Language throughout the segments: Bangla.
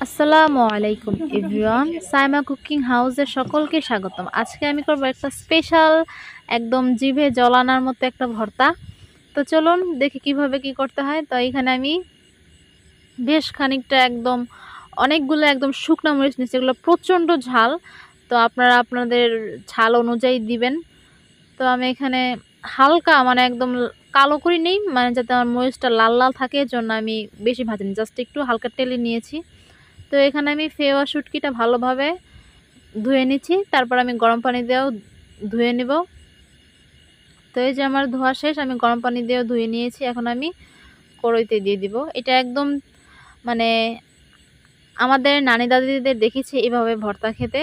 আসসালামু আলাইকুম এভরিওয়ান, সাইমা কুকিং হাউসে সকলকে স্বাগতম। আজকে আমি করব একটা স্পেশাল, একদম জিভে জল আনার মতো একটা ভর্তা। তো চলুন দেখি কিভাবে কি করতে হয়। তো এখানে আমি বেশ খানিকটা অনেকগুলো শুকনা মরিচ নিচ্ছি, এগুলো প্রচণ্ড ঝাল। তো আপনারা আপনাদের ঝাল অনুযায়ী দিবেন। তো আমি এখানে হালকা একদম কালো করি নেই, যাতে আমার মরিচটা লাল লাল থাকে, এর জন্য আমি বেশি ভাজিনি, জাস্ট একটু হালকা টেলে নিয়েছি। তো এখানে আমি ফেওয়া শুটকিটা ভালোভাবে ধুয়ে নিচ্ছি, তারপর আমি গরম পানি দিয়েও ধুয়ে নিব। তো এই যে আমার ধোয়া শেষ, আমি গরম পানি দিয়েও ধুয়ে নিয়েছি। এখন আমি কড়াইতে দিয়ে দিব। এটা একদম মানে আমাদের নানি দাদিদের দেখেছি এভাবে ভর্তা খেতে,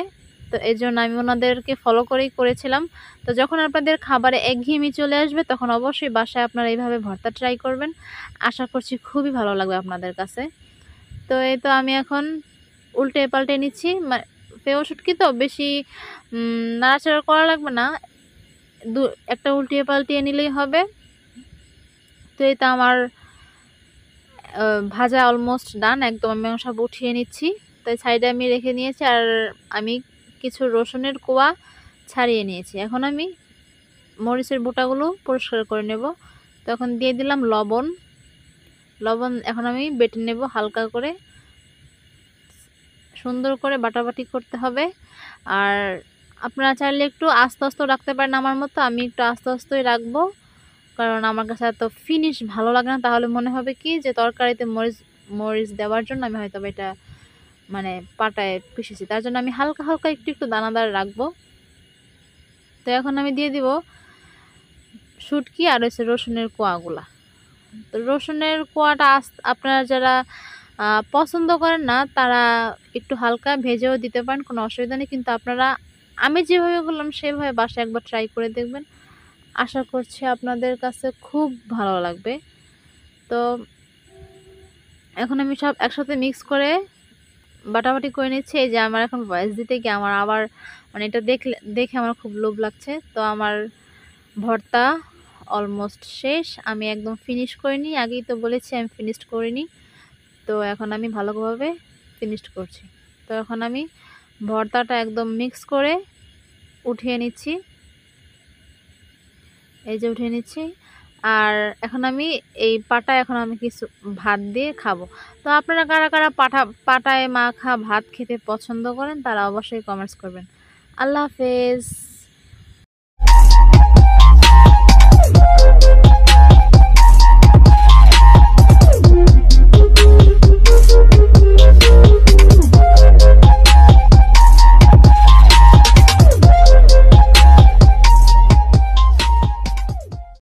তো এর জন্য আমি ওনাদেরকে ফলো করেই করেছিলাম। তো যখন আপনাদের খাবারে একঘেয়েমি চলে আসবে, তখন অবশ্যই বাসায় আপনারা এইভাবে ভর্তা ট্রাই করবেন। আশা করছি খুবই ভালো লাগবে আপনাদের কাছে। তো এই তো আমি এখন উল্টে পাল্টে নিচ্ছি। ফেও শুটকি তো বেশি নাড়াচাড়া করা লাগবে না, একটা উল্টিয়ে পাল্টিয়ে নিলেই হবে। তো এই তো আমার ভাজা অলমোস্ট ডান, একদম আমি সব উঠিয়ে নিচ্ছি। তো সাইডে আমি রেখে নিয়েছি, আর আমি কিছু রসুনের কোয়া ছাড়িয়ে নিয়েছি। এখন আমি মরিচের বোটাগুলো পরিষ্কার করে নেব। তো এখন দিয়ে দিলাম লবণ। এখন আমি বেটে নেব হালকা করে, সুন্দর করে বাটাবাটি করতে হবে। আর আপনারা চাইলে একটু আস্তে আস্তে রাখতে পারেন, আমার মতো আমি একটু আস্তে আস্তেই রাখবো, কারণ আমার কাছে এত ফিনিশ ভালো লাগে না। তাহলে মনে হবে কি যে তরকারিতে মরিচ মরিচ দেওয়ার জন্য আমি হয়তো এটা পাটায় পিষেছি, তার জন্য আমি হালকা হালকা একটু একটু দানাদার রাখবো। তো এখন আমি দিয়ে দিব শুটকি আর হচ্ছে রসুনের কোয়াগুলা। তো রসুনের কোয়াটা আপনারা যারা পছন্দ করেন না, তারা একটু হালকা ভেজেও দিতে পারেন, কোনো অসুবিধা নেই। কিন্তু আপনারা আমি যেভাবে বললাম সেভাবে বাসায় একবার ট্রাই করে দেখবেন, আশা করছি আপনাদের কাছে খুব ভালো লাগবে। তো এখন আমি সব একসাথে মিক্স করে বাটাবাটি করে নিচ্ছি। এই যে আমার এখন ভয়েস দিতে গিয়ে আমার আবার এটা দেখে আমার খুব লোভ লাগছে। তো আমার ভর্তা অলমোস্ট শেষ, আমি একদম ফিনিশ করিনি, আগেই তো বলেছি আমি ফিনিশড করিনি। তো এখন আমি ভালোভাবে ফিনিশড করছি। তো এখন আমি ভর্তাটা একদম মিক্স করে উঠিয়ে নিচ্ছি, এই যে উঠিয়ে নিচ্ছি। আর এখন আমি এই এখন আমি কিছু ভাত দিয়ে খাবো। তো আপনারা কারা কারা পাটায় মাখা ভাত খেতে পছন্দ করেন, তারা অবশ্যই কমেন্টস করবেন। আল্লাহ হাফেজ।